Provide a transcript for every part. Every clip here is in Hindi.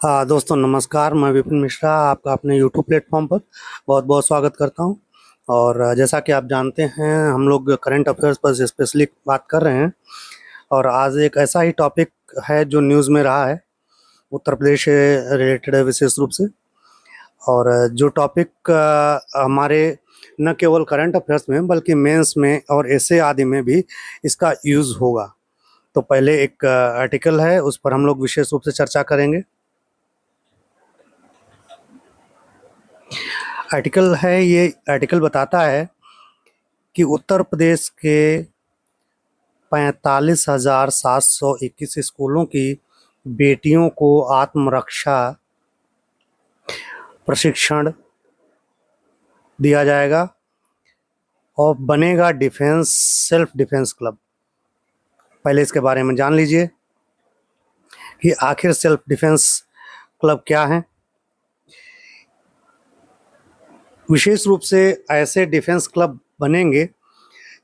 दोस्तों नमस्कार। मैं विपिन मिश्रा आपका अपने यूट्यूब प्लेटफॉर्म पर बहुत बहुत स्वागत करता हूं। और जैसा कि आप जानते हैं हम लोग करंट अफेयर्स पर स्पेशली बात कर रहे हैं। और आज एक ऐसा ही टॉपिक है जो न्यूज़ में रहा है, उत्तर प्रदेश से रिलेटेड है विशेष रूप से। और जो टॉपिक हमारे न केवल करंट अफेयर्स में बल्कि मेंस में और ऐसे आदि में भी इसका यूज़ होगा। तो पहले एक आर्टिकल है, उस पर हम लोग विशेष रूप से चर्चा करेंगे। ये आर्टिकल बताता है कि उत्तर प्रदेश के 45,721 स्कूलों की बेटियों को आत्मरक्षा प्रशिक्षण दिया जाएगा और बनेगा सेल्फ डिफेंस क्लब। पहले इसके बारे में जान लीजिए कि आखिर सेल्फ डिफेंस क्लब क्या है। विशेष रूप से ऐसे डिफेंस क्लब बनेंगे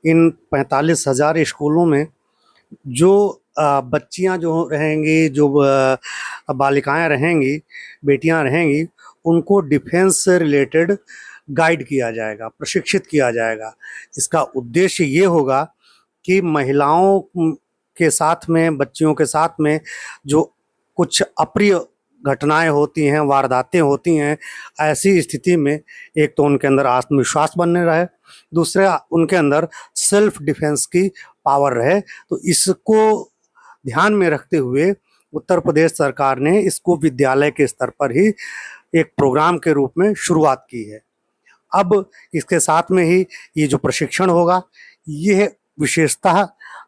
इन 45,000 स्कूलों में जो बच्चियां जो रहेंगी, जो बालिकाएं रहेंगी, बेटियां रहेंगी, उनको डिफेंस से रिलेटेड गाइड किया जाएगा, प्रशिक्षित किया जाएगा। इसका उद्देश्य ये होगा कि महिलाओं के साथ में, बच्चियों के साथ में जो कुछ अप्रिय घटनाएं होती हैं, वारदातें होती हैं, ऐसी स्थिति में एक तो उनके अंदर आत्मविश्वास बनने रहे, दूसरा उनके अंदर सेल्फ डिफेंस की पावर रहे। तो इसको ध्यान में रखते हुए उत्तर प्रदेश सरकार ने इसको विद्यालय के स्तर पर ही एक प्रोग्राम के रूप में शुरुआत की है। अब इसके साथ में ही ये जो प्रशिक्षण होगा, ये विशेषतः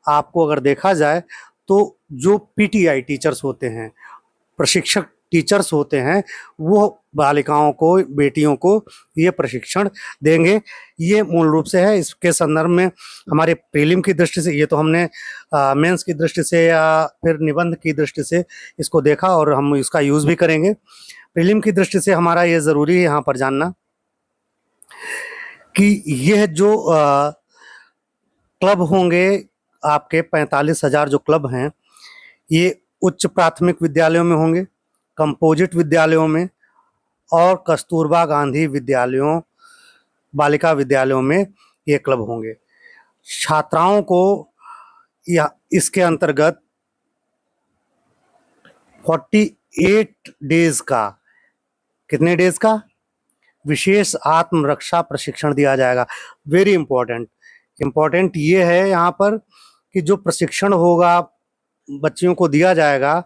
आपको अगर देखा जाए तो जो पीटीआई टीचर्स होते हैं, प्रशिक्षक टीचर्स होते हैं, वो बालिकाओं को, बेटियों को ये प्रशिक्षण देंगे। ये मूल रूप से है। इसके संदर्भ में हमारे प्रीलिम की दृष्टि से, ये तो हमने मेंस की दृष्टि से या फिर निबंध की दृष्टि से इसको देखा और हम इसका यूज़ भी करेंगे। प्रीलिम की दृष्टि से हमारा ये ज़रूरी है यहाँ पर जानना कि यह जो क्लब होंगे, आपके 45,000 जो क्लब हैं, ये उच्च प्राथमिक विद्यालयों में होंगे, कंपोजिट विद्यालयों में और कस्तूरबा गांधी विद्यालयों, बालिका विद्यालयों में ये क्लब होंगे। छात्राओं को या इसके अंतर्गत 48 डेज का, कितने डेज का विशेष आत्मरक्षा प्रशिक्षण दिया जाएगा। वेरी इंपॉर्टेंट ये है यहाँ पर कि जो प्रशिक्षण होगा, बच्चियों को दिया जाएगा,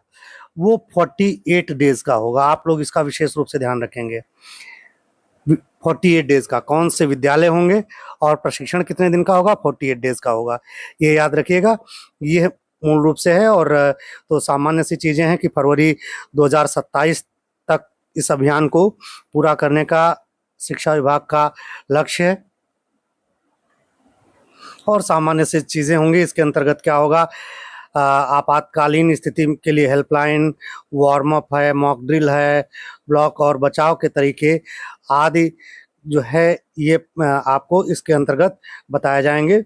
वो 48 डेज का होगा। आप लोग इसका विशेष रूप से ध्यान रखेंगे। 48 डेज का, कौन से विद्यालय होंगे और प्रशिक्षण कितने दिन का होगा, 48 डेज का होगा। ये याद रखिएगा, ये मूल रूप से है। और तो सामान्य सी चीज़ें हैं कि फरवरी 2027 तक इस अभियान को पूरा करने का शिक्षा विभाग का लक्ष्य है। और सामान्य से चीज़ें होंगी। इसके अंतर्गत क्या होगा, आपातकालीन स्थिति के लिए हेल्पलाइन, वार्म अप है, मॉक ड्रिल है, ब्लॉक और बचाव के तरीके आदि जो है, ये आपको इसके अंतर्गत बताए जाएंगे।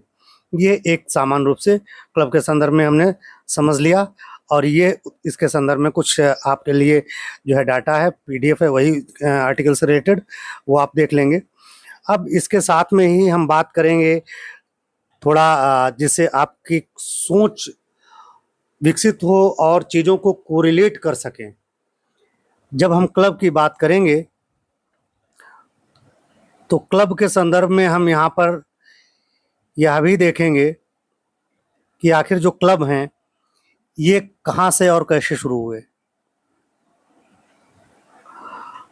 ये एक सामान्य रूप से क्लब के संदर्भ में हमने समझ लिया। और ये इसके संदर्भ में कुछ आपके लिए जो है डाटा है, पीडीएफ है, वही आर्टिकल से रिलेटेड, वो आप देख लेंगे। अब इसके साथ में ही हम बात करेंगे थोड़ा जिससे आपकी सोच विकसित हो और चीज़ों को कोरिलेट कर सकें। जब हम क्लब की बात करेंगे तो क्लब के संदर्भ में हम यहाँ पर यह भी देखेंगे कि आखिर जो क्लब हैं ये कहाँ से और कैसे शुरू हुए।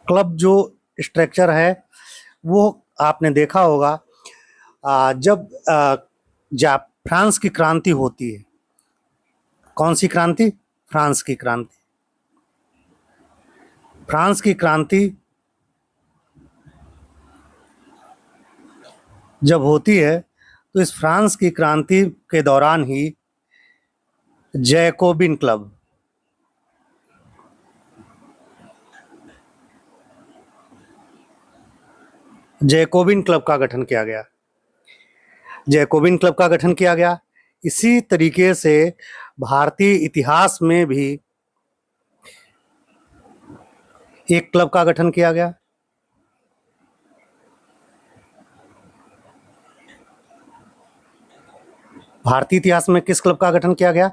क्लब जो स्ट्रक्चर है वो आपने देखा होगा, जब फ्रांस की क्रांति होती है। कौन सी क्रांति? फ्रांस की क्रांति। फ्रांस की क्रांति जब होती है तो इस फ्रांस की क्रांति के दौरान ही जैकोबिन क्लब का गठन किया गया। जैकोबिन क्लब का गठन किया गया। इसी तरीके से भारतीय इतिहास में भी एक क्लब का गठन किया गया। भारतीय इतिहास में किस क्लब का गठन किया गया?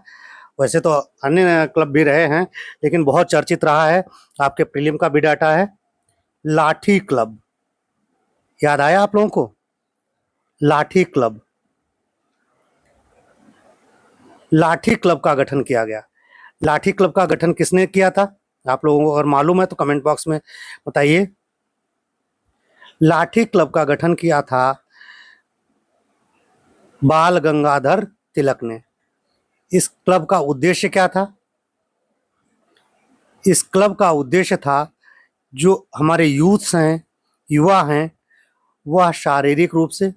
वैसे तो अन्य क्लब भी रहे हैं, लेकिन बहुत चर्चित रहा है, आपके प्रीलिम का भी डाटा है, लाठी क्लब। याद आया आप लोगों को? लाठी क्लब, लाठी क्लब का गठन किया गया। लाठी क्लब का गठन किसने किया था? आप लोगों को अगर मालूम है तो कमेंट बॉक्स में बताइए। लाठी क्लब का गठन किया था बाल गंगाधर तिलक ने। इस क्लब का उद्देश्य क्या था? इस क्लब का उद्देश्य था जो हमारे यूथ्स हैं, युवा हैं, वह शारीरिक रूप से,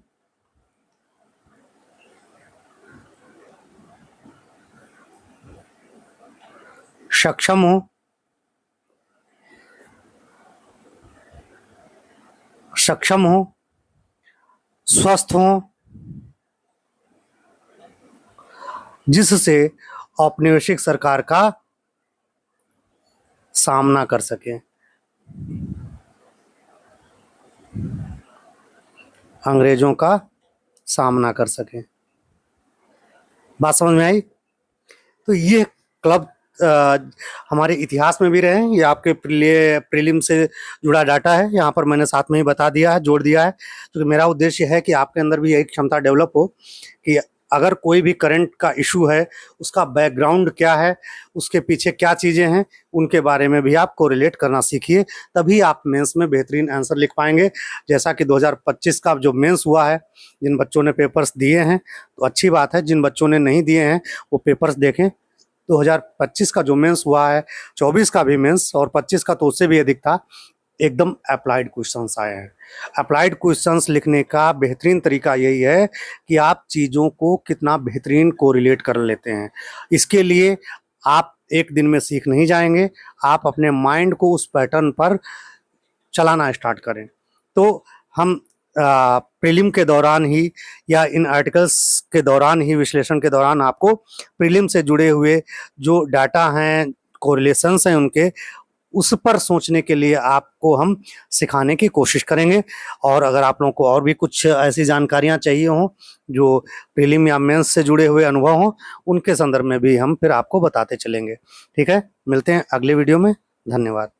सक्षम हो, स्वस्थ हो, जिससे औपनिवेशिक सरकार का सामना कर सके, अंग्रेजों का सामना कर सके। बात समझ में आई? तो ये क्लब हमारे इतिहास में भी रहे हैं। ये आपके प्रीलिम से जुड़ा डाटा है, यहाँ पर मैंने साथ में ही बता दिया है, जोड़ दिया है। तो मेरा उद्देश्य है कि आपके अंदर भी यही क्षमता डेवलप हो कि अगर कोई भी करंट का इशू है, उसका बैकग्राउंड क्या है, उसके पीछे क्या चीज़ें हैं, उनके बारे में भी आप कोरिलेट करना सीखिए। तभी आप मेंस में बेहतरीन आंसर लिख पाएंगे। जैसा कि 2025 का जो मेंस हुआ है, जिन बच्चों ने पेपर्स दिए हैं तो अच्छी बात है, जिन बच्चों ने नहीं दिए हैं वो पेपर्स देखें। 2025 का जो मेंस हुआ है, 24 का भी मेंस और 25 का तो उससे भी अधिक था, एकदम अप्लाइड क्वेश्चंस आए हैं। अप्लाइड क्वेश्चंस लिखने का बेहतरीन तरीका यही है कि आप चीज़ों को कितना बेहतरीन कोरिलेट कर लेते हैं। इसके लिए आप एक दिन में सीख नहीं जाएंगे, आप अपने माइंड को उस पैटर्न पर चलाना स्टार्ट करें। तो हम प्रीलिम के दौरान ही या इन आर्टिकल्स के दौरान ही, विश्लेषण के दौरान आपको प्रीलिम से जुड़े हुए जो डाटा हैं, कोरिलेशंस हैं उनके, उस पर सोचने के लिए आपको हम सिखाने की कोशिश करेंगे। और अगर आप लोगों को और भी कुछ ऐसी जानकारियां चाहिए हों जो प्रीलिम या मेंस से जुड़े हुए अनुभव हों, उनके संदर्भ में भी हम फिर आपको बताते चलेंगे। ठीक है, मिलते हैं अगले वीडियो में। धन्यवाद।